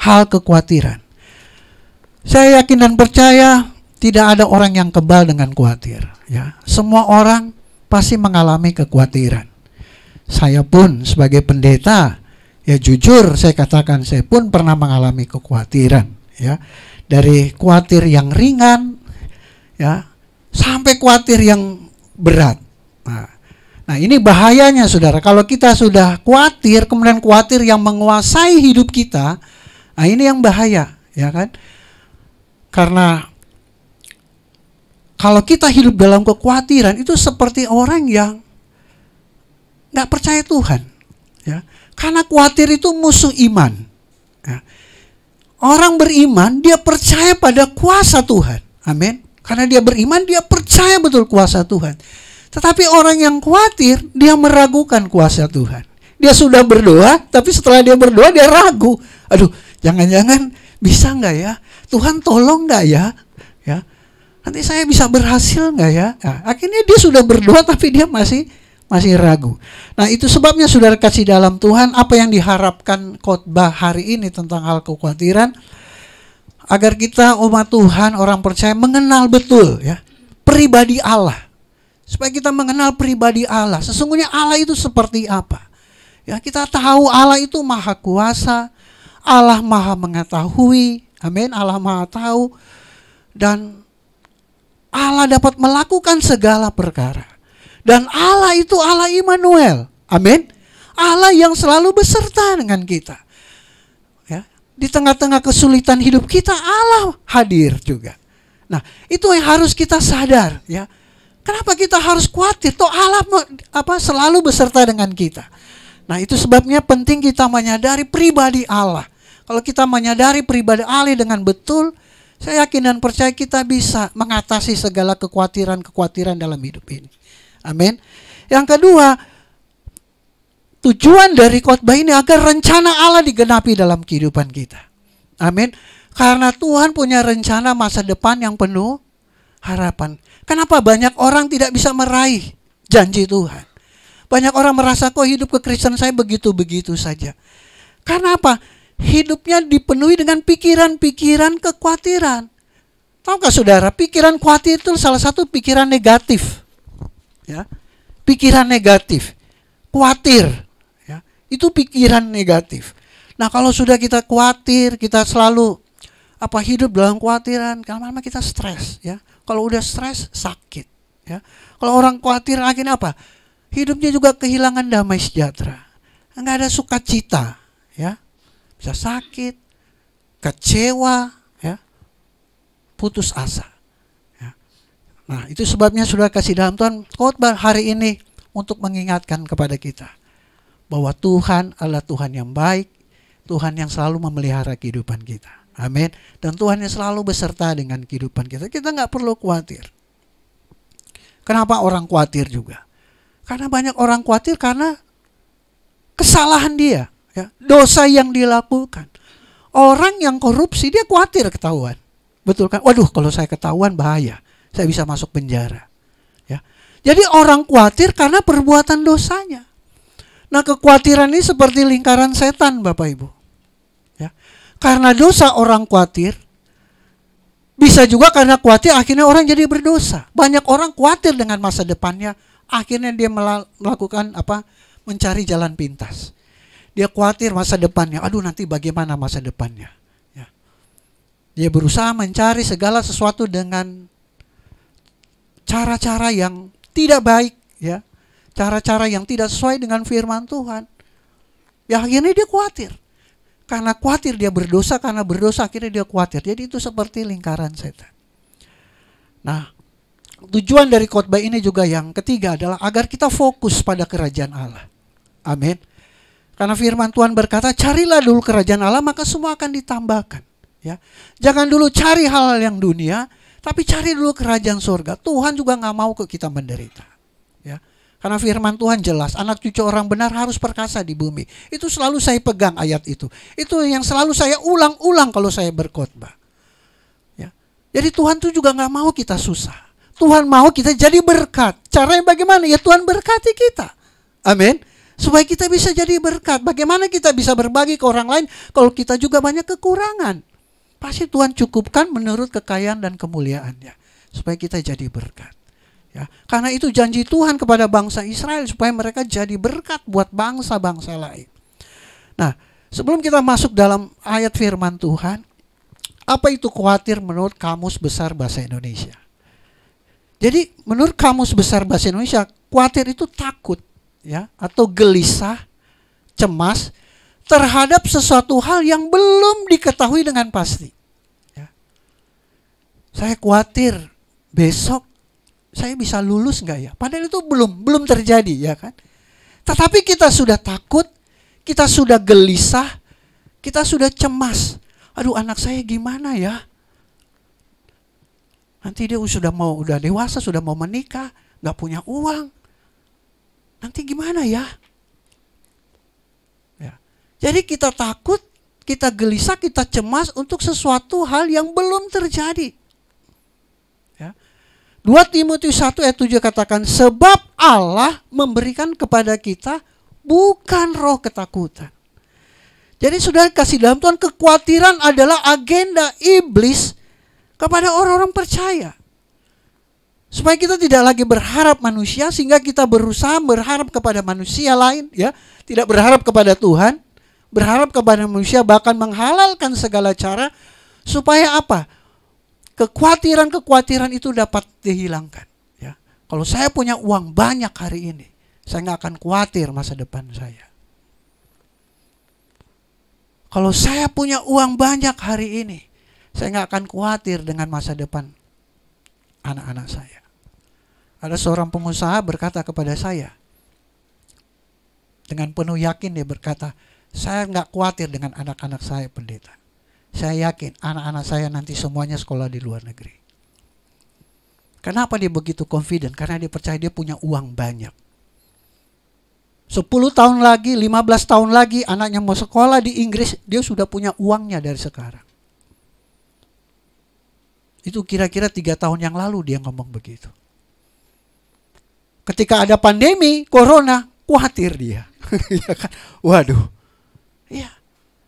hal kekhawatiran. Saya yakin dan percaya tidak ada orang yang kebal dengan khawatir. Ya, semua orang pasti mengalami kekhawatiran. Saya pun sebagai pendeta, ya jujur saya katakan saya pun pernah mengalami kekhawatiran. Ya, dari khawatir yang ringan, ya, sampai khawatir yang berat. Nah ini bahayanya saudara, kalau kita sudah khawatir, kemudian khawatir yang menguasai hidup kita, nah ini yang bahaya, ya kan? Karena kalau kita hidup dalam kekhawatiran, itu seperti orang yang nggak percaya Tuhan, ya. Karena khawatir itu musuh iman. Ya. Orang beriman, dia percaya pada kuasa Tuhan, amin. Karena dia beriman, dia percaya betul kuasa Tuhan. Tetapi orang yang khawatir, dia meragukan kuasa Tuhan. Dia sudah berdoa, tapi setelah dia berdoa, dia ragu. Aduh, jangan-jangan bisa nggak ya? Tuhan tolong nggak ya? Ya, nanti saya bisa berhasil nggak ya? Nah, akhirnya dia sudah berdoa, tapi dia masih ragu. Nah, itu sebabnya saudara kasih dalam Tuhan, apa yang diharapkan khotbah hari ini tentang hal kekhawatiran, agar kita umat Tuhan, orang percaya, mengenal betul ya pribadi Allah. Supaya kita mengenal pribadi Allah. Sesungguhnya Allah itu seperti apa? Ya, kita tahu Allah itu maha kuasa, Allah maha mengetahui, amin, Allah maha tahu, dan Allah dapat melakukan segala perkara. Dan Allah itu Allah Immanuel, amin, Allah yang selalu beserta dengan kita. Ya, di tengah-tengah kesulitan hidup kita, Allah hadir juga. Nah, itu yang harus kita sadar, ya. Kenapa kita harus khawatir? Toh Allah selalu beserta dengan kita. Nah, itu sebabnya penting kita menyadari pribadi Allah. Kalau kita menyadari pribadi Allah dengan betul, saya yakin dan percaya kita bisa mengatasi segala kekhawatiran dalam hidup ini. Amin. Yang kedua, tujuan dari khotbah ini agar rencana Allah digenapi dalam kehidupan kita. Amin. Karena Tuhan punya rencana masa depan yang penuh harapan. Kenapa banyak orang tidak bisa meraih janji Tuhan? Banyak orang merasa kok hidup kekristenan saya begitu-begitu saja. Karena apa? Hidupnya dipenuhi dengan pikiran-pikiran kekhawatiran. Tahukah saudara, pikiran khawatir itu salah satu pikiran negatif. Ya, pikiran negatif, khawatir. Ya, itu pikiran negatif. Nah, kalau sudah kita khawatir, kita selalu hidup dalam kekhawatiran, lama-lama kita stres, ya. Kalau udah stres, sakit, ya. Kalau orang khawatir akhirnya apa? Hidupnya juga kehilangan damai sejahtera. Enggak ada sukacita, ya. Bisa sakit, kecewa, ya. Putus asa. Ya. Nah, itu sebabnya sudah kasih dalam Tuhan khotbah hari ini untuk mengingatkan kepada kita bahwa Tuhan adalah Tuhan yang baik, Tuhan yang selalu memelihara kehidupan kita. Amin. Dan Tuhan yang selalu beserta dengan kehidupan kita. Kita nggak perlu khawatir. Kenapa orang khawatir juga? Karena banyak orang khawatir karena kesalahan dia, ya, dosa yang dilakukan. Orang yang korupsi dia khawatir ketahuan. Betul kan? Waduh, kalau saya ketahuan bahaya. Saya bisa masuk penjara. Ya. Jadi orang khawatir karena perbuatan dosanya. Nah, kekhawatiran ini seperti lingkaran setan, Bapak Ibu. Ya. Karena dosa orang khawatir, bisa juga karena khawatir akhirnya orang jadi berdosa. Banyak orang khawatir dengan masa depannya, akhirnya dia melakukan mencari jalan pintas. Dia khawatir masa depannya, aduh nanti bagaimana masa depannya. Ya. Dia berusaha mencari segala sesuatu dengan cara-cara yang tidak baik, ya, cara-cara yang tidak sesuai dengan firman Tuhan. Ya akhirnya dia khawatir. Karena khawatir dia berdosa, karena berdosa akhirnya dia khawatir. Jadi itu seperti lingkaran setan. Nah, tujuan dari khotbah ini juga yang ketiga adalah agar kita fokus pada kerajaan Allah. Amin. Karena firman Tuhan berkata, carilah dulu kerajaan Allah, maka semua akan ditambahkan. Ya, jangan dulu cari hal-hal yang dunia, tapi cari dulu kerajaan surga. Tuhan juga nggak mau kita menderita. Ya. Karena firman Tuhan jelas, anak cucu orang benar harus perkasa di bumi. Itu selalu saya pegang ayat itu. Itu yang selalu saya ulang-ulang kalau saya berkhotbah. Ya. Jadi Tuhan tuh juga nggak mau kita susah. Tuhan mau kita jadi berkat. Caranya bagaimana? Ya Tuhan berkati kita. Amin. Supaya kita bisa jadi berkat. Bagaimana kita bisa berbagi ke orang lain kalau kita juga banyak kekurangan? Pasti Tuhan cukupkan menurut kekayaan dan kemuliaannya. Supaya kita jadi berkat. Ya, karena itu janji Tuhan kepada bangsa Israel supaya mereka jadi berkat buat bangsa-bangsa lain. Nah, sebelum kita masuk dalam ayat firman Tuhan, apa itu khawatir menurut Kamus Besar Bahasa Indonesia? Jadi menurut Kamus Besar Bahasa Indonesia, khawatir itu takut, ya, atau gelisah, cemas terhadap sesuatu hal yang belum diketahui dengan pasti. Ya. Saya khawatir besok saya bisa lulus nggak ya? Padahal itu belum terjadi, ya kan? Tetapi kita sudah takut, kita sudah gelisah, kita sudah cemas. Aduh, anak saya gimana ya? Nanti dia udah dewasa, sudah mau menikah, nggak punya uang. Nanti gimana ya? Ya. Jadi kita takut, kita gelisah, kita cemas untuk sesuatu hal yang belum terjadi. Ya. 2 Timotius 1 ayat 7 katakan, sebab Allah memberikan kepada kita bukan roh ketakutan. Jadi saudara kasih dalam Tuhan, kekhawatiran adalah agenda iblis kepada orang-orang percaya. Supaya kita tidak lagi berharap manusia, sehingga kita berusaha berharap kepada manusia lain, ya, tidak berharap kepada Tuhan, berharap kepada manusia, bahkan menghalalkan segala cara supaya apa? Kekhawatiran itu dapat dihilangkan. Ya. Kalau saya punya uang banyak hari ini, saya nggak akan khawatir masa depan saya. Kalau saya punya uang banyak hari ini, saya nggak akan khawatir dengan masa depan anak-anak saya. Ada seorang pengusaha berkata kepada saya, dengan penuh yakin dia berkata, saya nggak khawatir dengan anak-anak saya, pendeta. Saya yakin anak-anak saya nanti semuanya sekolah di luar negeri. Kenapa dia begitu confident? Karena dia percaya dia punya uang banyak. 10 tahun lagi, 15 tahun lagi anaknya mau sekolah di Inggris, dia sudah punya uangnya dari sekarang. Itu kira-kira 3 tahun yang lalu dia ngomong begitu. Ketika ada pandemi, corona, khawatir dia. Ya kan? Waduh. Iya.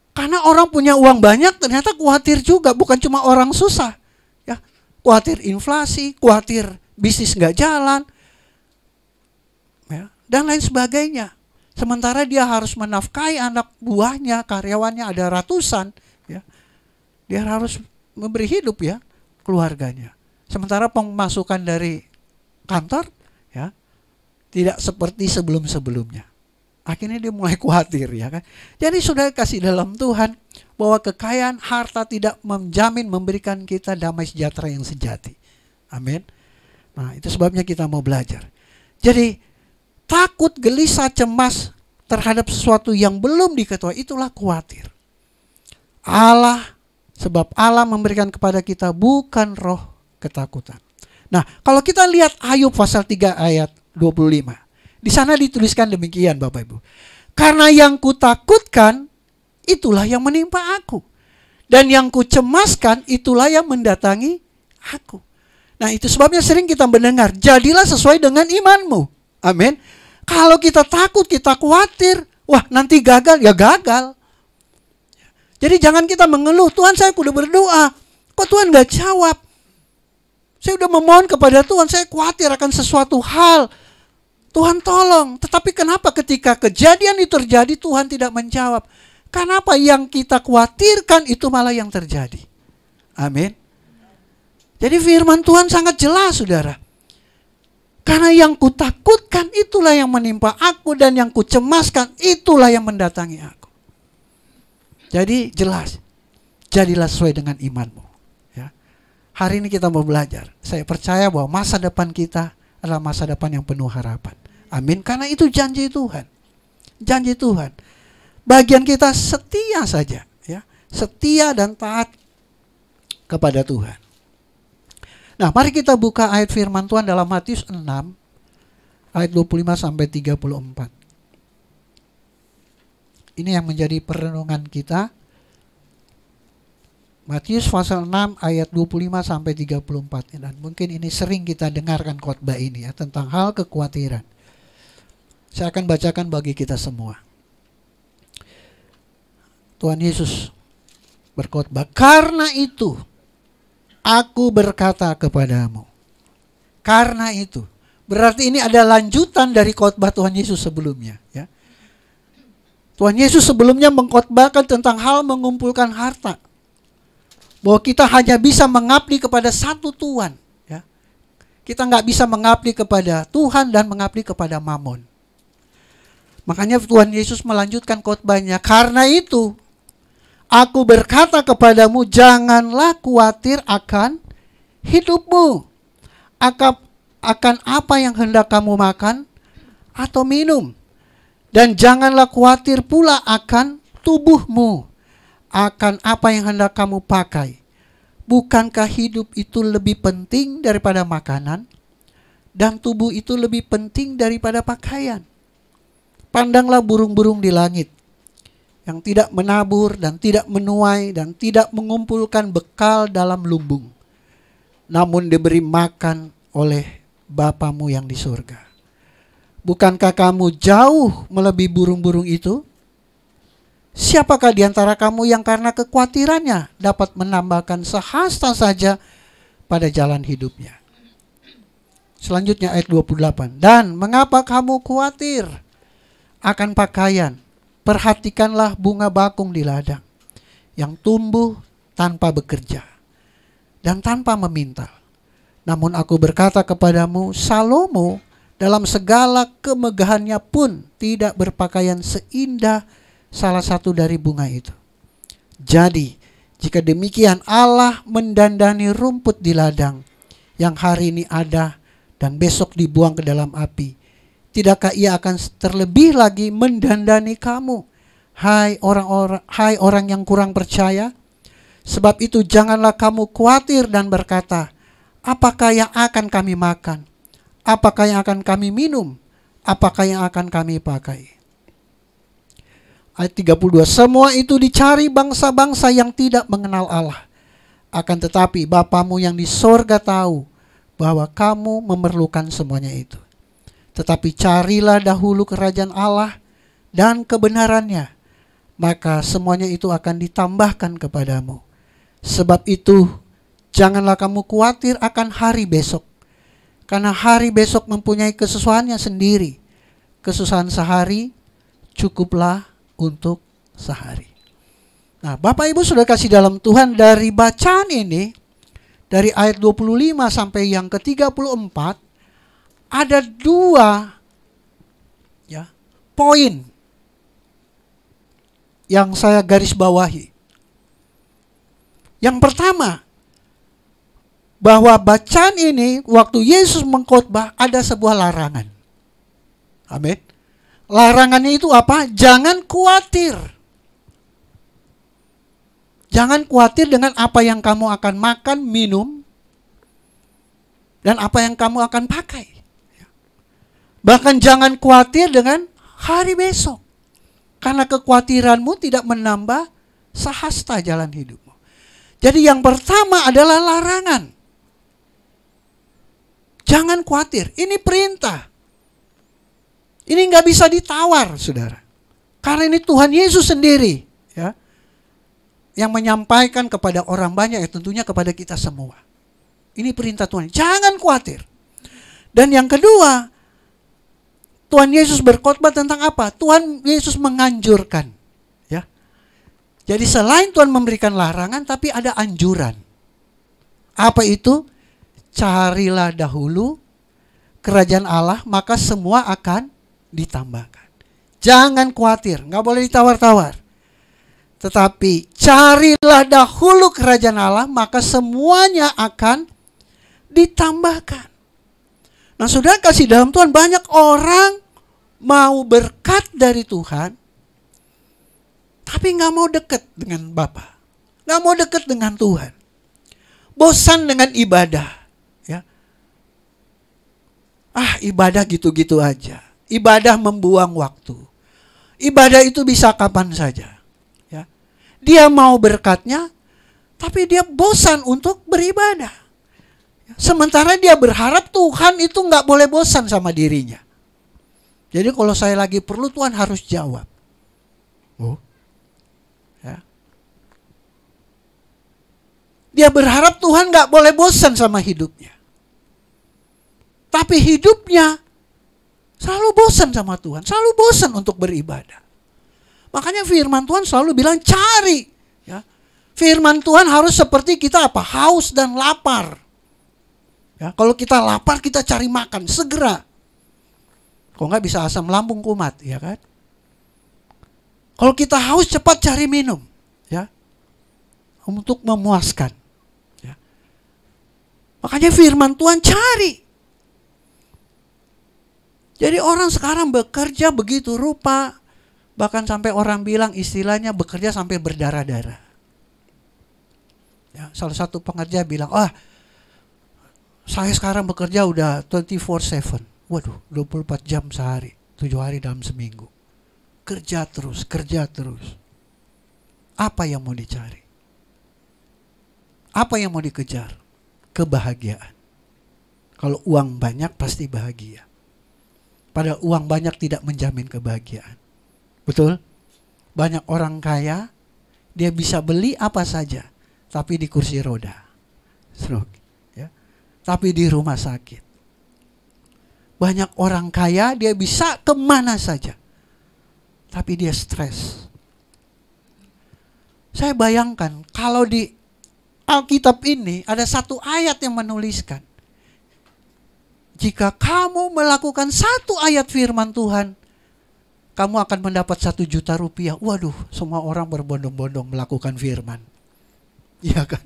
Karena orang punya uang banyak ternyata khawatir juga, bukan cuma orang susah. Ya, khawatir inflasi, khawatir bisnis nggak jalan, ya, dan lain sebagainya. Sementara dia harus menafkahi anak buahnya, karyawannya ada ratusan, ya. Dia harus memberi hidup, ya, keluarganya. Sementara pemasukan dari kantor, ya, tidak seperti sebelum-sebelumnya. Akhirnya dia mulai khawatir, ya kan. Jadi sudah kasih dalam Tuhan bahwa kekayaan harta tidak menjamin memberikan kita damai sejahtera yang sejati. Amin. Nah, itu sebabnya kita mau belajar. Jadi takut, gelisah, cemas terhadap sesuatu yang belum diketahui, itulah khawatir. Sebab Allah memberikan kepada kita bukan roh ketakutan. Nah, kalau kita lihat Ayub pasal 3 ayat 25. Di sana dituliskan demikian, Bapak Ibu. Karena yang kutakutkan, itulah yang menimpa aku. Dan yang kucemaskan, itulah yang mendatangi aku. Nah, itu sebabnya sering kita mendengar, jadilah sesuai dengan imanmu. Amin. Kalau kita takut, kita khawatir, wah nanti gagal, ya gagal. Jadi jangan kita mengeluh, Tuhan saya udah berdoa, kok Tuhan gak jawab? Saya udah memohon kepada Tuhan, saya khawatir akan sesuatu hal. Tuhan tolong, tetapi kenapa ketika kejadian itu terjadi Tuhan tidak menjawab? Kenapa yang kita khawatirkan itu malah yang terjadi? Amin. Jadi firman Tuhan sangat jelas, saudara. Karena yang kutakutkan itulah yang menimpa aku, dan yang kucemaskan itulah yang mendatangi aku. Jadi jelas, jadilah sesuai dengan imanmu. Ya. Hari ini kita mau belajar. Saya percaya bahwa masa depan kita adalah masa depan yang penuh harapan. Amin. Karena itu janji Tuhan. Janji Tuhan. Bagian kita setia saja, ya. Setia dan taat kepada Tuhan. Nah, mari kita buka ayat firman Tuhan dalam Matius 6 ayat 25 sampai 34. Ini yang menjadi perenungan kita. Matius pasal 6 ayat 25 sampai 34. Dan mungkin ini sering kita dengarkan khotbah ini, ya, tentang hal kekhawatiran. Saya akan bacakan bagi kita semua. Tuhan Yesus berkhotbah, karena itu aku berkata kepadamu. Karena itu. Berarti ini ada lanjutan dari khotbah Tuhan Yesus sebelumnya. Ya. Tuhan Yesus sebelumnya mengkhotbahkan tentang hal mengumpulkan harta. Bahwa kita hanya bisa mengabdi kepada satu Tuhan. Ya. Kita nggak bisa mengabdi kepada Tuhan dan mengabdi kepada Mamon. Makanya Tuhan Yesus melanjutkan khotbahnya. Karena itu, aku berkata kepadamu, janganlah khawatir akan hidupmu. Akan apa yang hendak kamu makan atau minum. Dan janganlah khawatir pula akan tubuhmu. Akan apa yang hendak kamu pakai. Bukankah hidup itu lebih penting daripada makanan? Dan tubuh itu lebih penting daripada pakaian. Pandanglah burung-burung di langit, yang tidak menabur dan tidak menuai dan tidak mengumpulkan bekal dalam lumbung, namun diberi makan oleh Bapamu yang di surga. Bukankah kamu jauh melebihi burung-burung itu? Siapakah di antara kamu yang karena kekhawatirannya dapat menambahkan sehasta saja pada jalan hidupnya? Selanjutnya ayat 28. Dan mengapa kamu khawatir akan pakaian? Perhatikanlah bunga bakung di ladang, yang tumbuh tanpa bekerja dan tanpa memintal. Namun aku berkata kepadamu, Salomo dalam segala kemegahannya pun tidak berpakaian seindah salah satu dari bunga itu. Jadi, jika demikian Allah mendandani rumput di ladang yang hari ini ada dan besok dibuang ke dalam api, tidakkah ia akan terlebih lagi mendandani kamu, hai orang yang kurang percaya? Sebab itu janganlah kamu khawatir dan berkata, apakah yang akan kami makan? Apakah yang akan kami minum? Apakah yang akan kami pakai? Ayat 32, semua itu dicari bangsa-bangsa yang tidak mengenal Allah. Akan tetapi Bapamu yang di sorga tahu bahwa kamu memerlukan semuanya itu. Tetapi carilah dahulu kerajaan Allah dan kebenarannya, maka semuanya itu akan ditambahkan kepadamu. Sebab itu, janganlah kamu khawatir akan hari besok, karena hari besok mempunyai kesusahannya sendiri. Kesusahan sehari cukuplah untuk sehari. Nah, Bapak Ibu sudah kasih dalam Tuhan, dari bacaan ini, dari ayat 25 sampai yang ke-34, ada dua poin yang saya garis bawahi. Yang pertama, bahwa bacaan ini waktu Yesus mengkhotbah ada sebuah larangan. Amin. Larangannya itu apa? Jangan khawatir. Jangan khawatir dengan apa yang kamu akan makan, minum, dan apa yang kamu akan pakai. Bahkan jangan khawatir dengan hari besok, karena kekhawatiranmu tidak menambah sehasta jalan hidupmu. Jadi yang pertama adalah larangan. Jangan khawatir. Ini perintah. Ini nggak bisa ditawar, saudara. Karena ini Tuhan Yesus sendiri, ya, yang menyampaikan kepada orang banyak, ya, tentunya kepada kita semua. Ini perintah Tuhan. Jangan khawatir. Dan yang kedua, Tuhan Yesus berkhotbah tentang apa? Tuhan Yesus menganjurkan, ya. Jadi selain Tuhan memberikan larangan, tapi ada anjuran. Apa itu? Carilah dahulu kerajaan Allah, maka semua akan ditambahkan. Jangan khawatir, nggak boleh ditawar-tawar. Tetapi carilah dahulu kerajaan Allah, maka semuanya akan ditambahkan. Nah, saudara kasih dalam Tuhan, banyak orang mau berkat dari Tuhan, tapi nggak mau dekat dengan Bapa, nggak mau dekat dengan Tuhan, bosan dengan ibadah. Ya, ibadah gitu-gitu aja. Ibadah membuang waktu. Ibadah itu bisa kapan saja. Ya, dia mau berkatnya, tapi dia bosan untuk beribadah. Sementara dia berharap Tuhan itu nggak boleh bosan sama dirinya. Jadi kalau saya lagi perlu, Tuhan harus jawab. Oh, ya. Dia berharap Tuhan gak boleh bosan sama hidupnya. Tapi hidupnya selalu bosan sama Tuhan. Selalu bosan untuk beribadah. Makanya firman Tuhan selalu bilang cari. Ya. Firman Tuhan harus seperti kita apa? Haus dan lapar. Ya, kalau kita lapar kita cari makan segera. Kalau nggak bisa asam lambung kumat, ya kan? Kalau kita haus cepat cari minum, ya, untuk memuaskan. Ya. Makanya firman Tuhan cari. Jadi orang sekarang bekerja begitu rupa, bahkan sampai orang bilang istilahnya bekerja sampai berdarah-darah. Ya, salah satu pengerja bilang, saya sekarang bekerja udah 24/7. Waduh, 24 jam sehari, 7 hari dalam seminggu. Kerja terus, kerja terus. Apa yang mau dicari? Apa yang mau dikejar? Kebahagiaan. Kalau uang banyak pasti bahagia. Padahal uang banyak tidak menjamin kebahagiaan. Betul? Banyak orang kaya, dia bisa beli apa saja, tapi di kursi roda. Stroke. Ya. Tapi di rumah sakit. Banyak orang kaya, dia bisa kemana saja, tapi dia stres. Saya bayangkan kalau di Alkitab ini ada satu ayat yang menuliskan, jika kamu melakukan satu ayat firman Tuhan, kamu akan mendapat 1 juta rupiah. Waduh, semua orang berbondong-bondong melakukan firman. Iya kan?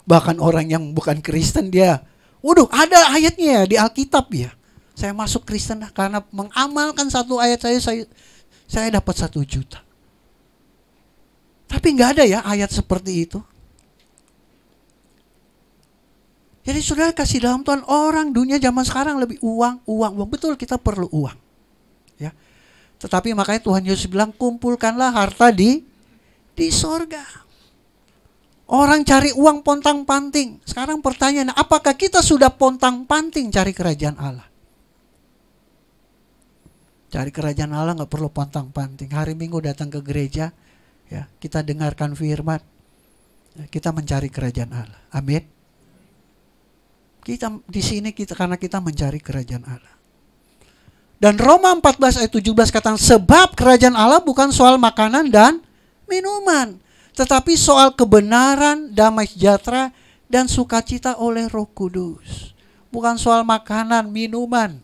Bahkan orang yang bukan Kristen dia, waduh, ada ayatnya ya di Alkitab ya. Saya masuk Kristen karena mengamalkan satu ayat saya dapat 1 juta. Tapi nggak ada ya ayat seperti itu. Jadi saudara kasih dalam Tuhan, orang dunia zaman sekarang lebih uang. Betul, kita perlu uang. Ya. Tetapi makanya Tuhan Yesus bilang, kumpulkanlah harta di sorga. Orang cari uang pontang-panting. Sekarang pertanyaan, apakah kita sudah pontang-panting cari kerajaan Allah? Cari kerajaan Allah nggak perlu pontang-panting. Hari Minggu datang ke gereja, ya, kita dengarkan firman, ya, kita mencari kerajaan Allah. Amin. Kita di sini karena kita mencari kerajaan Allah. Dan Roma 14 ayat 17 katakan, sebab kerajaan Allah bukan soal makanan dan minuman, tetapi soal kebenaran, damai sejahtera, dan sukacita oleh Roh Kudus. Bukan soal makanan, minuman,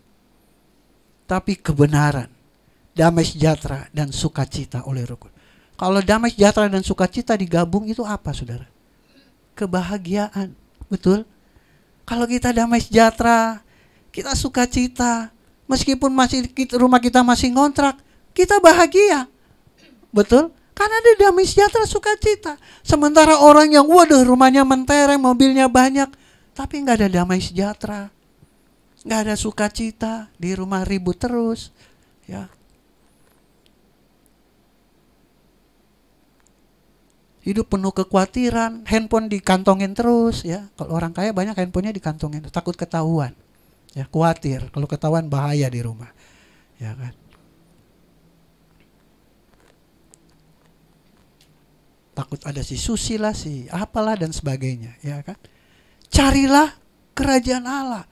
tapi kebenaran, damai sejahtera, dan sukacita oleh Roh Kudus. Kalau damai sejahtera dan sukacita digabung itu apa, saudara? Kebahagiaan, betul? Kalau kita damai sejahtera, kita sukacita, meskipun rumah kita masih ngontrak, kita bahagia, betul? Karena ada damai sejahtera, sukacita. Sementara orang yang waduh rumahnya mentereng, mobilnya banyak, tapi nggak ada damai sejahtera, nggak ada sukacita, di rumah ribut terus, ya. Hidup penuh kekhawatiran, handphone dikantongin terus, ya. Kalau orang kaya banyak handphonenya dikantongin, takut ketahuan, ya, khawatir kalau ketahuan bahaya di rumah, ya kan. Takut ada si susi lah, si apalah dan sebagainya, ya kan. Carilah kerajaan Allah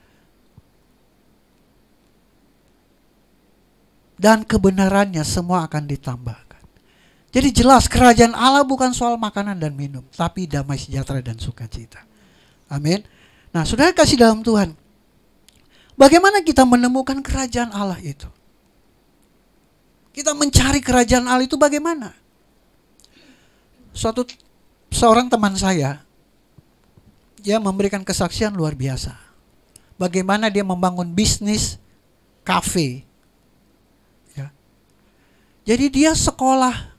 dan kebenarannya, semua akan ditambahkan. Jadi jelas kerajaan Allah bukan soal makanan dan minum, tapi damai sejahtera dan sukacita. Amin. Nah, saudara kasih dalam Tuhan, bagaimana kita menemukan kerajaan Allah itu? Kita mencari kerajaan Allah itu bagaimana? Seorang teman saya, dia memberikan kesaksian luar biasa. Bagaimana dia membangun bisnis kafe. Ya. Jadi dia sekolah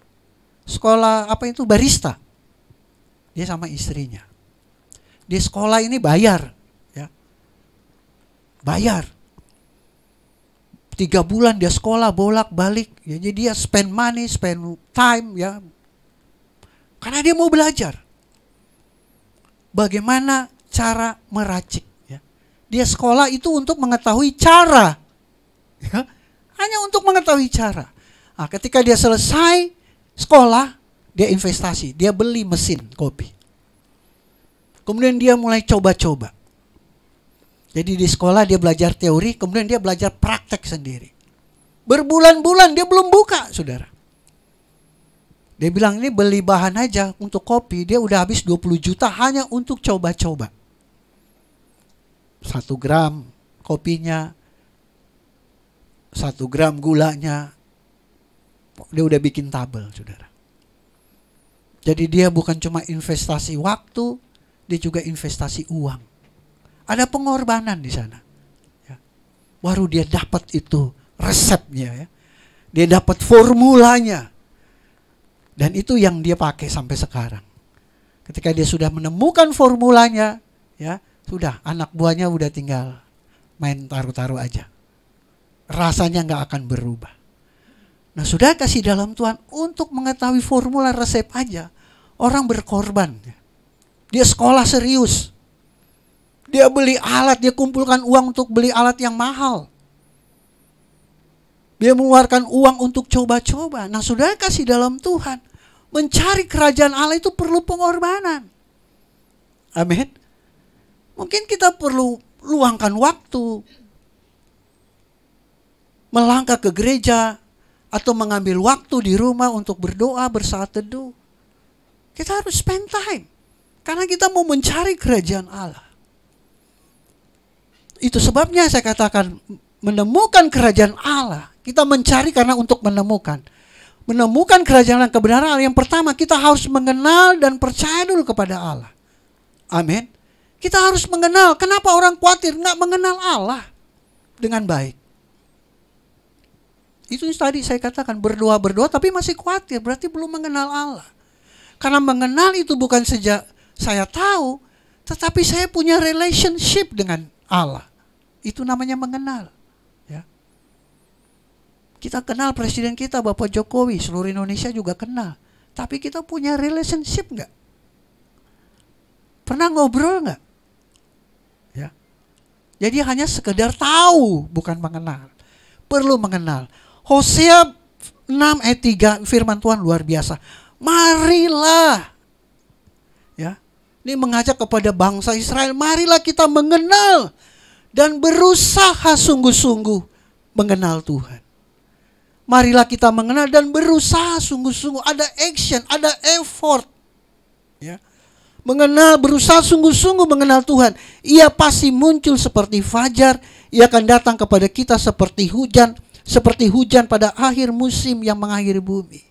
barista. Dia sama istrinya. Di sekolah ini bayar, ya. Bayar. 3 bulan dia sekolah bolak-balik, ya. Jadi dia spend money, spend time, ya. Karena dia mau belajar. Bagaimana cara meracik, ya. Dia sekolah itu untuk mengetahui cara. Ya. hanya untuk mengetahui cara. Nah, ketika dia selesai sekolah, dia investasi, dia beli mesin kopi. Kemudian dia mulai coba-coba. Jadi di sekolah dia belajar teori, kemudian dia belajar praktek sendiri. Berbulan-bulan dia belum buka, saudara. Dia bilang ini beli bahan aja untuk kopi, dia udah habis 20 juta hanya untuk coba-coba. 1 gram kopinya, 1 gram gulanya, dia udah bikin tabel, saudara. Jadi dia bukan cuma investasi waktu, dia juga investasi uang. Ada pengorbanan di sana. Ya. Baru dia dapat itu resepnya, ya. Dia dapat formulanya. Dan itu yang dia pakai sampai sekarang. Ketika dia sudah menemukan formulanya, ya sudah, anak buahnya udah tinggal main taruh-taruh aja. Rasanya nggak akan berubah. Nah, sudah kasih dalam Tuhan, untuk mengetahui formula resep aja, orang berkorban. Dia sekolah serius. Dia beli alat, dia kumpulkan uang untuk beli alat yang mahal. Dia mengeluarkan uang untuk coba-coba. Nah, saudara kasih dalam Tuhan, mencari kerajaan Allah itu perlu pengorbanan. Amin. Mungkin kita perlu luangkan waktu, melangkah ke gereja, atau mengambil waktu di rumah untuk berdoa, bersaat teduh. Kita harus spend time, karena kita mau mencari kerajaan Allah. Itu sebabnya saya katakan, menemukan kerajaan Allah. Kita mencari karena untuk menemukan. Menemukan kerajaan dan kebenaran Allah. Yang pertama, kita harus mengenal dan percaya dulu kepada Allah. Amin. Kita harus mengenal. Kenapa orang khawatir nggak mengenal Allah dengan baik? Itu tadi saya katakan, berdoa tapi masih khawatir. Berarti belum mengenal Allah. Karena mengenal itu bukan sejak saya tahu, tetapi saya punya relationship dengan Allah. Itu namanya mengenal. Kita kenal presiden kita, Bapak Jokowi, seluruh Indonesia juga kenal. Tapi kita punya relationship nggak? Pernah ngobrol nggak? Ya. Jadi hanya sekedar tahu, bukan mengenal. Perlu mengenal. Hosea 6 ayat 3, firman Tuhan luar biasa. Marilah. Ya. Ini mengajak kepada bangsa Israel, marilah kita mengenal dan berusaha sungguh-sungguh mengenal Tuhan. Marilah kita mengenal dan berusaha sungguh-sungguh. Ada action, ada effort. Ya. Mengenal, berusaha sungguh-sungguh mengenal Tuhan. Ia pasti muncul seperti fajar. Ia akan datang kepada kita seperti hujan. Seperti hujan pada akhir musim yang mengakhiri bumi.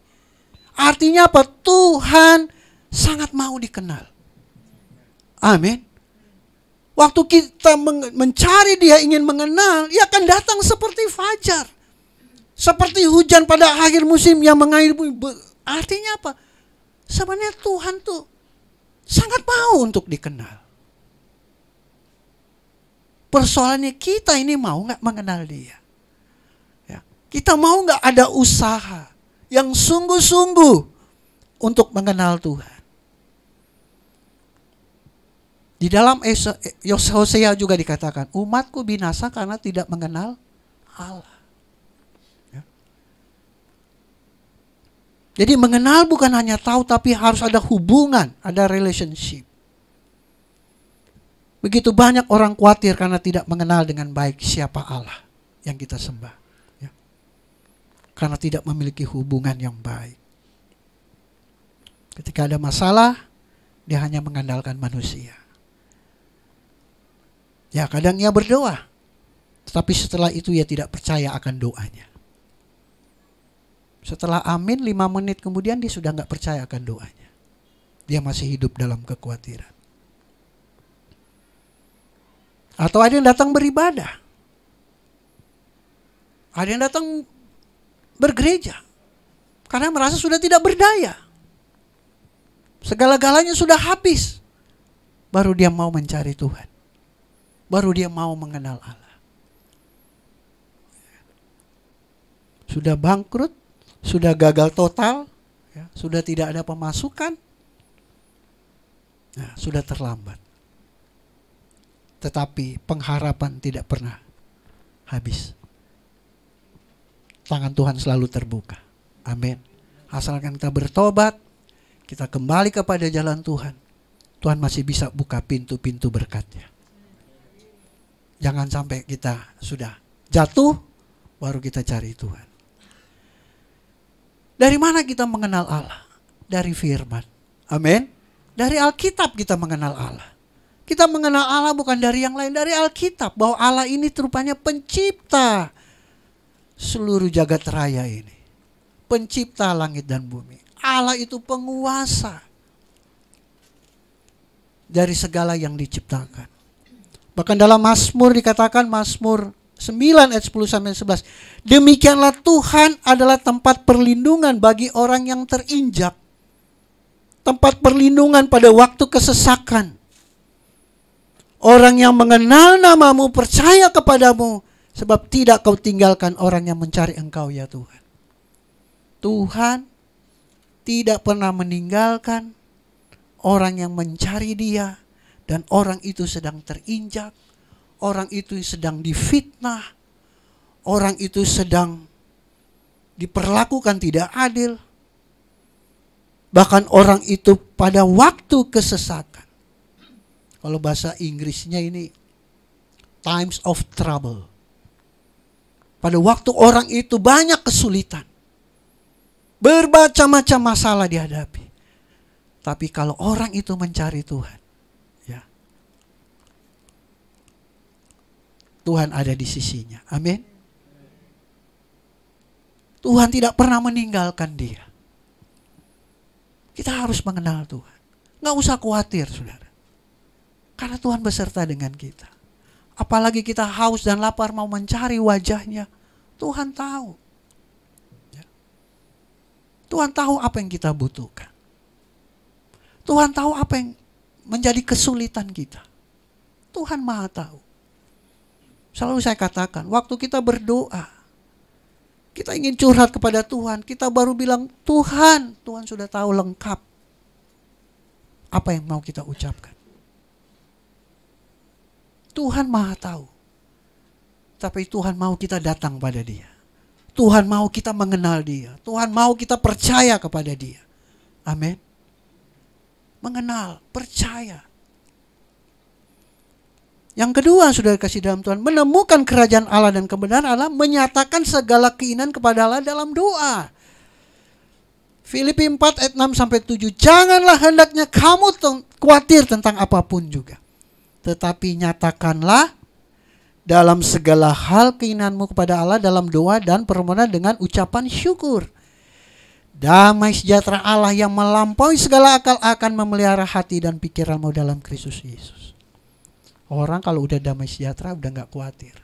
Artinya apa? Tuhan sangat mau dikenal. Amin. Waktu kita mencari Dia, ingin mengenal, Ia akan datang seperti fajar. Seperti hujan pada akhir musim yang mengakhiri bumi. Artinya apa? Sebenarnya Tuhan tuh sangat mau untuk dikenal. Persoalannya kita ini mau nggak mengenal Dia? Ya. Kita mau nggak ada usaha yang sungguh-sungguh untuk mengenal Tuhan? Di dalam Hosea juga dikatakan, umatku binasa karena tidak mengenal Allah. Jadi mengenal bukan hanya tahu, tapi harus ada hubungan, ada relationship. Begitu banyak orang khawatir karena tidak mengenal dengan baik siapa Allah yang kita sembah. Ya. Karena tidak memiliki hubungan yang baik. Ketika ada masalah, dia hanya mengandalkan manusia. Ya, kadang ia berdoa, tetapi setelah itu ia tidak percaya akan doanya. Setelah amin 5 menit kemudian dia sudah nggak percaya akan doanya. Dia masih hidup dalam kekhawatiran. Atau ada yang datang beribadah. Ada yang datang bergereja. Karena merasa sudah tidak berdaya. Segala-galanya sudah habis. Baru dia mau mencari Tuhan. Baru dia mau mengenal Allah. Sudah bangkrut. Sudah gagal total, ya, sudah tidak ada pemasukan, nah, sudah terlambat. Tetapi pengharapan tidak pernah habis. tangan Tuhan selalu terbuka. Amin. Asalkan kita bertobat, kita kembali kepada jalan Tuhan, Tuhan masih bisa buka pintu-pintu berkat-Nya. Jangan sampai kita sudah jatuh, baru kita cari Tuhan. Dari mana kita mengenal Allah? Dari firman. Amin. Dari Alkitab kita mengenal Allah. Kita mengenal Allah bukan dari yang lain, dari Alkitab. Bahwa Allah ini rupanya pencipta seluruh jagat raya ini. Pencipta langit dan bumi. Allah itu penguasa dari segala yang diciptakan. Bahkan dalam Mazmur dikatakan, Mazmur 9 ayat 10 sampai 11. Demikianlah Tuhan adalah tempat perlindungan bagi orang yang terinjak. Tempat perlindungan pada waktu kesesakan. Orang yang mengenal namamu percaya kepadamu, sebab tidak kau tinggalkan orang yang mencari engkau ya Tuhan. Tuhan tidak pernah meninggalkan orang yang mencari Dia, dan orang itu sedang terinjak, orang itu sedang difitnah, orang itu sedang diperlakukan tidak adil. Bahkan orang itu pada waktu kesesakan. Kalau bahasa Inggrisnya ini times of trouble. Pada waktu orang itu banyak kesulitan, bermacam-macam masalah dihadapi. Tapi kalau orang itu mencari Tuhan, ya, Tuhan ada di sisinya. Amin. Tuhan tidak pernah meninggalkan dia. Kita harus mengenal Tuhan. Nggak usah khawatir, saudara. Karena Tuhan beserta dengan kita. Apalagi kita haus dan lapar mau mencari wajahnya, Tuhan tahu. Tuhan tahu apa yang kita butuhkan. Tuhan tahu apa yang menjadi kesulitan kita. Tuhan Maha tahu. Selalu saya katakan, waktu kita berdoa, kita ingin curhat kepada Tuhan, kita baru bilang, Tuhan sudah tahu lengkap apa yang mau kita ucapkan. Tuhan Maha tahu. Tapi Tuhan mau kita datang pada Dia. Tuhan mau kita mengenal Dia. Tuhan mau kita percaya kepada Dia. Amin. Mengenal, percaya. Yang kedua, saudara kasih dalam Tuhan, menemukan kerajaan Allah dan kebenaran Allah, menyatakan segala keinginan kepada Allah dalam doa. Filipi 4 ayat 6 sampai 7. Janganlah hendaknya kamu khawatir tentang apapun juga, tetapi nyatakanlah dalam segala hal keinginanmu kepada Allah dalam doa dan permohonan dengan ucapan syukur. Damai sejahtera Allah yang melampaui segala akal akan memelihara hati dan pikiranmu dalam Kristus Yesus. Orang kalau udah damai sejahtera udah gak khawatir.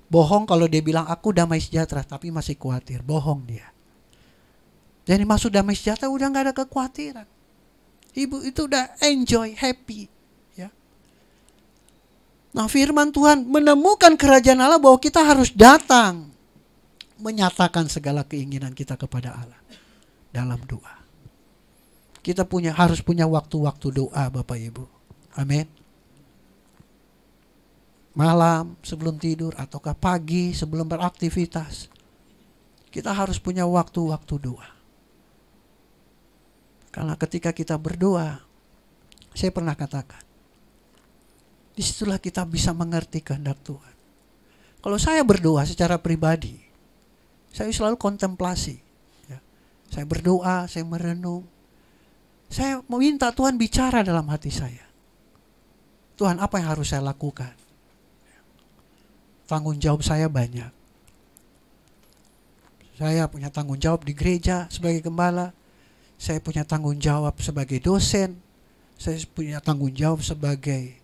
Bohong kalau dia bilang aku damai sejahtera tapi masih khawatir. Bohong dia. Jadi maksud damai sejahtera udah gak ada kekhawatiran. Ibu itu udah enjoy, happy. Nah, firman Tuhan menemukan kerajaan Allah bahwa kita harus datang menyatakan segala keinginan kita kepada Allah dalam doa. Kita harus punya waktu-waktu doa, Bapak Ibu. Amin. Malam sebelum tidur ataukah pagi sebelum beraktivitas, kita harus punya waktu-waktu doa. Karena ketika kita berdoa, saya pernah katakan, disitulah kita bisa mengerti kehendak Tuhan. Kalau saya berdoa secara pribadi, saya selalu kontemplasi. Ya. Saya berdoa, saya merenung. Saya meminta Tuhan bicara dalam hati saya. Tuhan, apa yang harus saya lakukan? Tanggung jawab saya banyak. Saya punya tanggung jawab di gereja sebagai gembala. Saya punya tanggung jawab sebagai dosen. Saya punya tanggung jawab sebagai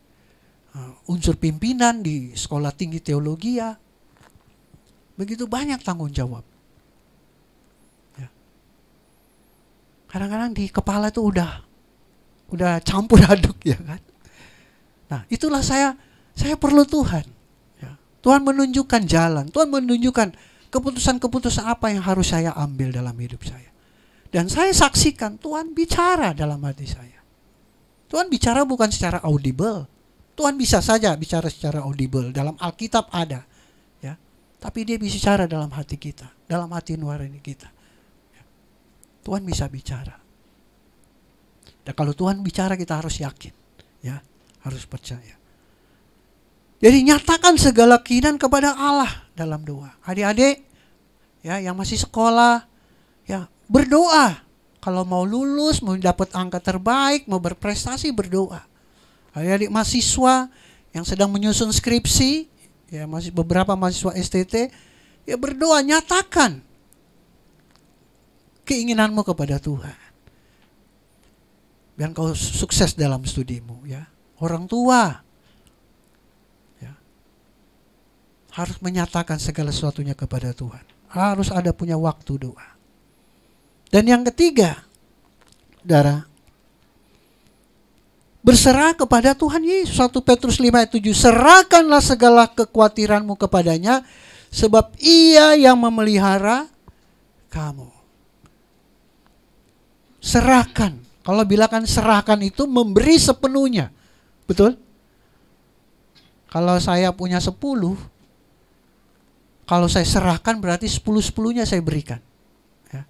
unsur pimpinan di sekolah tinggi teologi. Begitu banyak tanggung jawab. Ya. Kadang-kadang di kepala itu udah campur aduk ya kan. Nah, itulah saya perlu Tuhan. Ya. Tuhan menunjukkan jalan, Tuhan menunjukkan keputusan-keputusan apa yang harus saya ambil dalam hidup saya. Dan saya saksikan Tuhan bicara dalam hati saya. Tuhan bicara bukan secara audible. Tuhan bisa saja bicara secara audible. Dalam Alkitab ada. Ya. Tapi dia bicara dalam hati kita, dalam hati nurani kita. Tuhan bisa bicara. Dan kalau Tuhan bicara kita harus yakin, ya, harus percaya. Jadi nyatakan segala keinginan kepada Allah dalam doa. Adik-adik, ya, yang masih sekolah, ya, berdoa. Kalau mau lulus, mau dapat angka terbaik, mau berprestasi, berdoa. Adik-adik mahasiswa yang sedang menyusun skripsi, ya, masih beberapa mahasiswa STT, ya, berdoa, nyatakan keinginanmu kepada Tuhan. Biar kau sukses dalam studimu, ya. Orang tua, ya, harus menyatakan segala sesuatunya kepada Tuhan. Harus ada punya waktu doa. Dan yang ketiga, saudara, berserah kepada Tuhan Yesus. 1 Petrus 5 ayat 7. Serahkanlah segala kekhawatiranmu kepadanya, sebab Ia yang memelihara kamu. Serahkan. Kalau bilakan serahkan itu memberi sepenuhnya. Betul? Kalau saya punya 10, kalau saya serahkan berarti 10-10-nya saya berikan. Ya.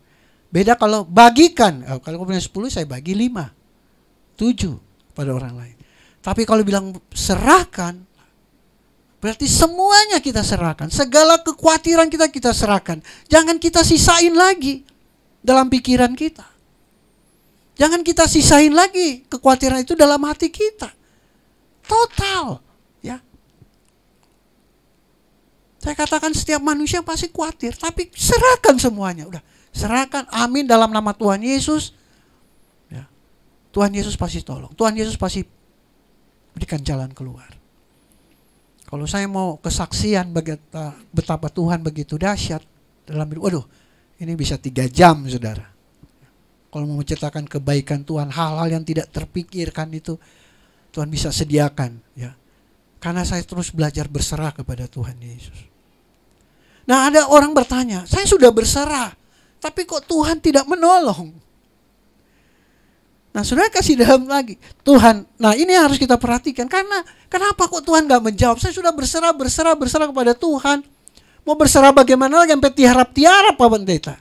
Beda kalau bagikan. Kalau punya 10 saya bagi 5, 7 pada orang lain. Tapi kalau bilang serahkan, berarti semuanya kita serahkan. Segala kekhawatiran kita serahkan. Jangan kita sisain lagi dalam pikiran kita. Jangan kita sisain lagi kekhawatiran itu dalam hati kita. Total, ya. Saya katakan setiap manusia pasti khawatir, tapi serahkan semuanya. Udah, serahkan, amin, dalam nama Tuhan Yesus. Tuhan Yesus pasti tolong. Tuhan Yesus pasti berikan jalan keluar. Kalau saya mau kesaksian betapa Tuhan begitu dahsyat dalam hidup, waduh, ini bisa 3 jam, saudara. Kalau mau menceritakan kebaikan Tuhan, hal-hal yang tidak terpikirkan itu Tuhan bisa sediakan, ya. Karena saya terus belajar berserah kepada Tuhan Yesus. Nah, ada orang bertanya, saya sudah berserah, tapi kok Tuhan tidak menolong? Nah, saudara kasih dalam lagi, Tuhan, nah ini harus kita perhatikan. Karena kenapa kok Tuhan gak menjawab? Saya sudah berserah kepada Tuhan. Mau berserah bagaimana lagi sampai tiarap Pak Pendeta.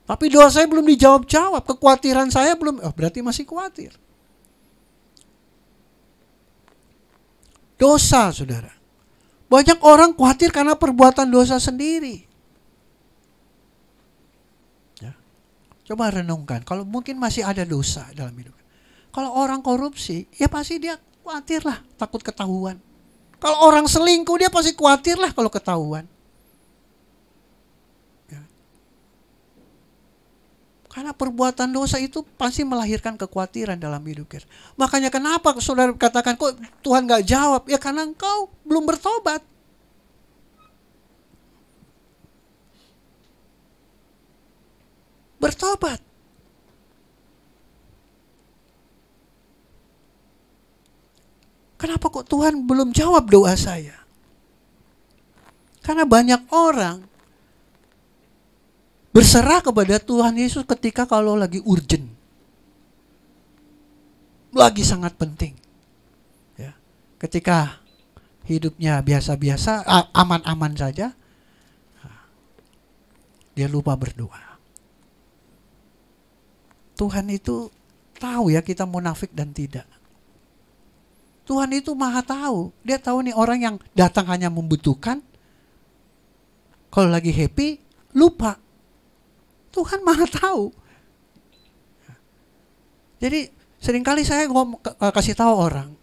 Tapi doa saya belum dijawab-jawab. Kekhawatiran saya belum, berarti masih khawatir. Dosa, saudara. Banyak orang khawatir karena perbuatan dosa sendiri. Coba renungkan, kalau mungkin masih ada dosa dalam hidup. Kalau orang korupsi, ya pasti dia khawatir lah, takut ketahuan. Kalau orang selingkuh, dia pasti khawatir lah kalau ketahuan. Ya. Karena perbuatan dosa itu pasti melahirkan kekhawatiran dalam hidup kita. Makanya kenapa saudara katakan, kok Tuhan gak jawab? Ya karena engkau belum bertobat. Bertobat. Kenapa kok Tuhan belum jawab doa saya? Karena banyak orang berserah kepada Tuhan Yesus ketika kalau lagi urgent. Lagi sangat penting. Ya. Ketika hidupnya biasa-biasa, aman-aman saja, dia lupa berdoa. Tuhan itu tahu ya kita munafik dan tidak. Tuhan itu maha tahu. Dia tahu nih orang yang datang hanya membutuhkan. Kalau lagi happy, lupa. Tuhan maha tahu. Jadi seringkali saya kasih tahu orang.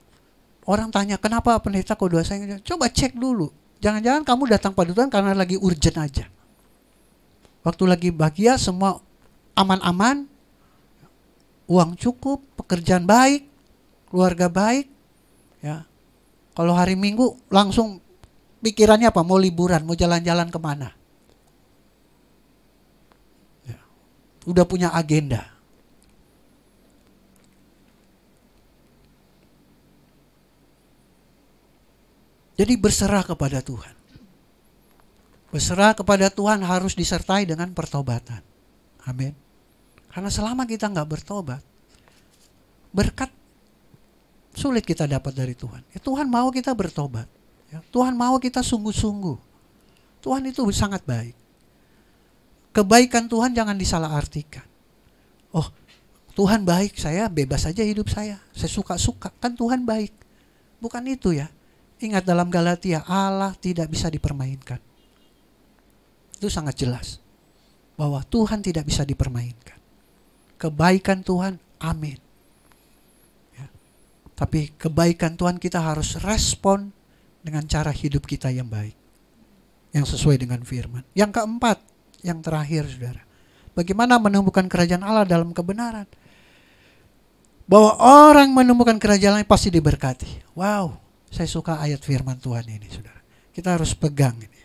Orang tanya, kenapa pendeta kok doa saya? Coba cek dulu. Jangan-jangan kamu datang pada Tuhan karena lagi urgent aja. Waktu lagi bahagia, semua aman-aman. Uang cukup, pekerjaan baik, keluarga baik, ya. Kalau hari Minggu langsung pikirannya apa? Mau liburan, mau jalan-jalan kemana? Ya. Udah punya agenda. Jadi berserah kepada Tuhan. Berserah kepada Tuhan harus disertai dengan pertobatan. Amin. Karena selama kita nggak bertobat, berkat sulit kita dapat dari Tuhan. Ya, Tuhan mau kita bertobat. Ya, Tuhan mau kita sungguh-sungguh. Tuhan itu sangat baik. Kebaikan Tuhan jangan disalahartikan. Oh, Tuhan baik, saya bebas saja hidup saya suka-suka. Kan Tuhan baik. Bukan itu ya. Ingat dalam Galatia, Allah tidak bisa dipermainkan. Itu sangat jelas. Bahwa Tuhan tidak bisa dipermainkan. Kebaikan Tuhan, amin. Ya. Tapi kebaikan Tuhan kita harus respon dengan cara hidup kita yang baik. Yang sesuai dengan firman. Yang keempat, yang terakhir saudara. Bagaimana menemukan kerajaan Allah dalam kebenaran. Bahwa orang menemukan kerajaan Allah pasti diberkati. Wow, saya suka ayat firman Tuhan ini saudara. Kita harus pegang ini.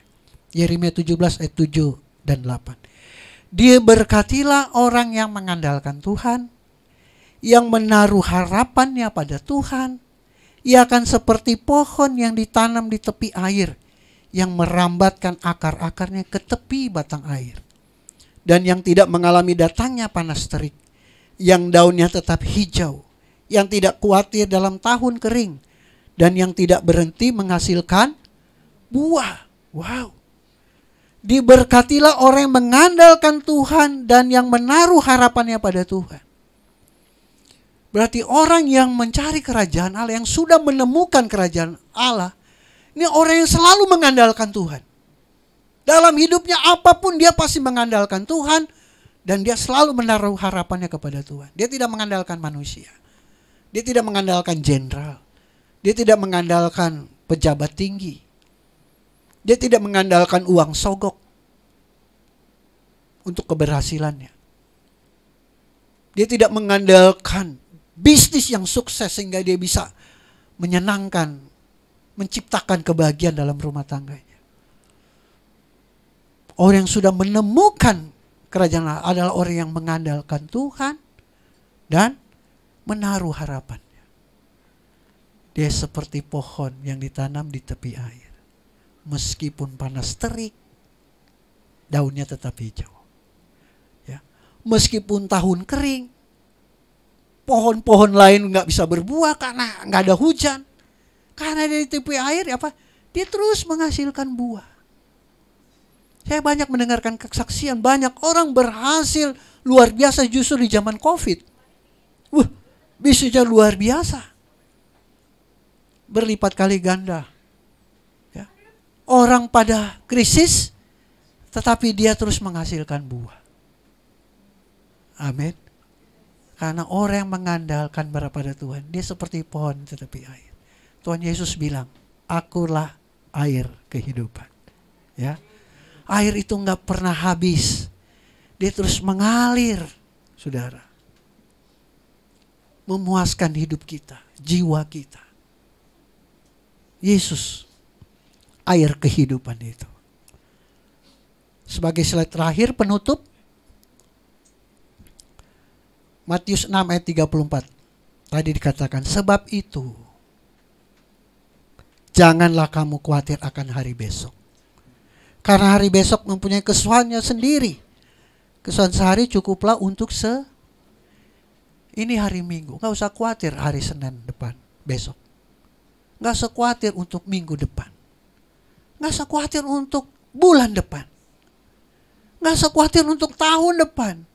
Yeremia 17 ayat 7 dan 8. Diberkatilah orang yang mengandalkan Tuhan, yang menaruh harapannya pada Tuhan. Ia akan seperti pohon yang ditanam di tepi air, yang merambatkan akar-akarnya ke tepi batang air, dan yang tidak mengalami datangnya panas terik, yang daunnya tetap hijau, yang tidak khawatir dalam tahun kering, dan yang tidak berhenti menghasilkan buah. Wow. Diberkatilah orang yang mengandalkan Tuhan dan yang menaruh harapannya pada Tuhan. Berarti orang yang mencari kerajaan Allah, yang sudah menemukan kerajaan Allah, ini orang yang selalu mengandalkan Tuhan. Dalam hidupnya apapun dia pasti mengandalkan Tuhan, dan dia selalu menaruh harapannya kepada Tuhan. Dia tidak mengandalkan manusia. Dia tidak mengandalkan jenderal. Dia tidak mengandalkan pejabat tinggi. Dia tidak mengandalkan uang sogok untuk keberhasilannya. Dia tidak mengandalkan bisnis yang sukses sehingga dia bisa menyenangkan, menciptakan kebahagiaan dalam rumah tangganya. Orang yang sudah menemukan kerajaan Allah adalah orang yang mengandalkan Tuhan dan menaruh harapannya. Dia seperti pohon yang ditanam di tepi air. Meskipun panas terik, daunnya tetap hijau. Ya. Meskipun tahun kering, pohon-pohon lain nggak bisa berbuah karena nggak ada hujan. Karena dari tepi air apa? Dia terus menghasilkan buah. Saya banyak mendengarkan kesaksian, banyak orang berhasil luar biasa justru di zaman COVID. Bisnisnya luar biasa. Berlipat kali ganda. Ya. Orang pada krisis, tetapi dia terus menghasilkan buah. Amin. Karena orang yang mengandalkan pada Tuhan, dia seperti pohon di tepi air. Tuhan Yesus bilang, akulah air kehidupan. Ya, air itu nggak pernah habis, dia terus mengalir, saudara, memuaskan hidup kita, jiwa kita. Yesus, air kehidupan itu. Sebagai slide terakhir penutup, Matius 6 ayat 34. Tadi dikatakan, sebab itu janganlah kamu khawatir akan hari besok. Karena hari besok mempunyai kesusahannya sendiri. Kesusahan sehari cukuplah untuk ini hari Minggu. Gak usah khawatir hari Senin depan, besok. Gak usah khawatir untuk minggu depan. Gak usah khawatir untuk bulan depan. Gak usah khawatir untuk tahun depan.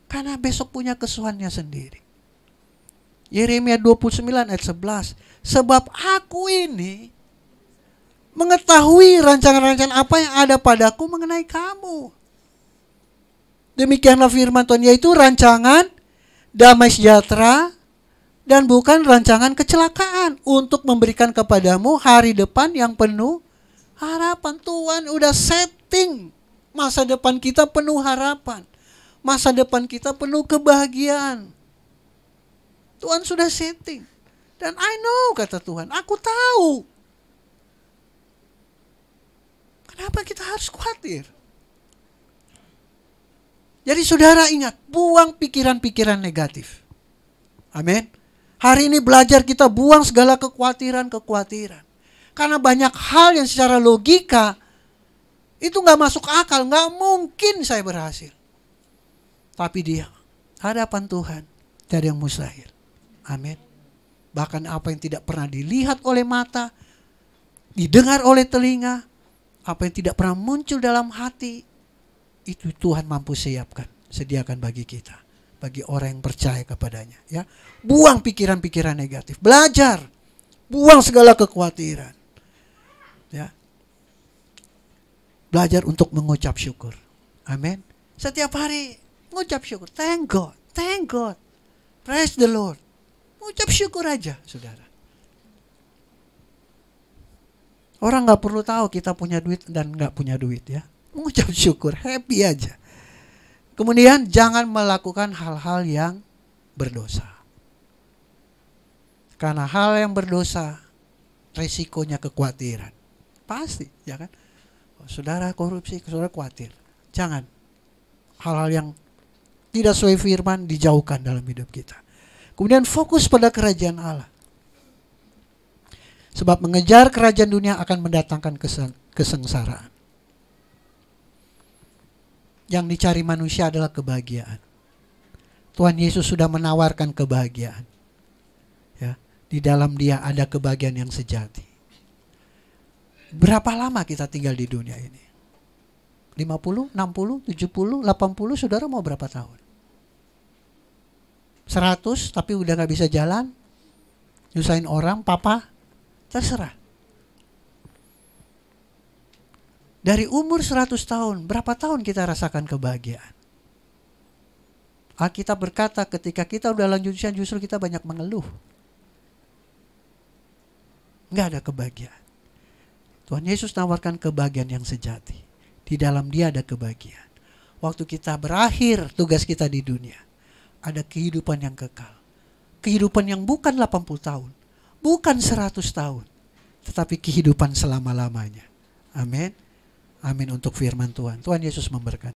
Karena besok punya kesusahannya sendiri. Yeremia 29 ayat 11. Sebab aku ini mengetahui rancangan-rancangan apa yang ada padaku mengenai kamu. Demikianlah firman Tuhan, yaitu rancangan damai sejahtera dan bukan rancangan kecelakaan, untuk memberikan kepadamu hari depan yang penuh harapan. Tuhan udah setting masa depan kita penuh harapan. Masa depan kita penuh kebahagiaan. Tuhan sudah setting. Dan I know, kata Tuhan, aku tahu. Kenapa kita harus khawatir? Jadi saudara ingat, buang pikiran-pikiran negatif. Amin. Hari ini belajar kita buang segala kekhawatiran-kekhawatiran. Karena banyak hal yang secara logika itu gak masuk akal. Gak mungkin saya berhasil. Tapi dia, hadapan Tuhan, tidak ada yang mustahil. Amin. Bahkan apa yang tidak pernah dilihat oleh mata, didengar oleh telinga, apa yang tidak pernah muncul dalam hati, itu Tuhan mampu siapkan, sediakan bagi kita, bagi orang yang percaya kepadanya. Ya, buang pikiran-pikiran negatif, belajar, buang segala kekhawatiran. Ya, belajar untuk mengucap syukur. Amin. Setiap hari mengucap syukur. Thank God, thank God, praise the Lord. Mengucap syukur aja, saudara. Orang nggak perlu tahu kita punya duit dan nggak punya duit, ya. Mengucap syukur, happy aja. Kemudian jangan melakukan hal-hal yang berdosa. Karena hal yang berdosa resikonya kekhawatiran. Pasti, ya kan? Saudara korupsi, saudara khawatir. Jangan. Hal-hal yang tidak sesuai firman dijauhkan dalam hidup kita. Kemudian fokus pada kerajaan Allah. Sebab mengejar kerajaan dunia akan mendatangkan kesengsaraan. Yang dicari manusia adalah kebahagiaan. Tuhan Yesus sudah menawarkan kebahagiaan. Ya, di dalam Dia ada kebahagiaan yang sejati. Berapa lama kita tinggal di dunia ini? 50, 60, 70, 80, saudara mau berapa tahun? 100 tapi udah gak bisa jalan, nyusahin orang, papa, terserah. Dari umur 100 tahun, berapa tahun kita rasakan kebahagiaan? Alkitab berkata ketika kita udah lanjut usia justru kita banyak mengeluh. Gak ada kebahagiaan. Tuhan Yesus tawarkan kebahagiaan yang sejati. Di dalam Dia ada kebahagiaan. Waktu kita berakhir tugas kita di dunia, ada kehidupan yang kekal. Kehidupan yang bukan 80 tahun, bukan 100 tahun, tetapi kehidupan selama-lamanya. Amin. Amin untuk firman Tuhan. Tuhan Yesus memberkati.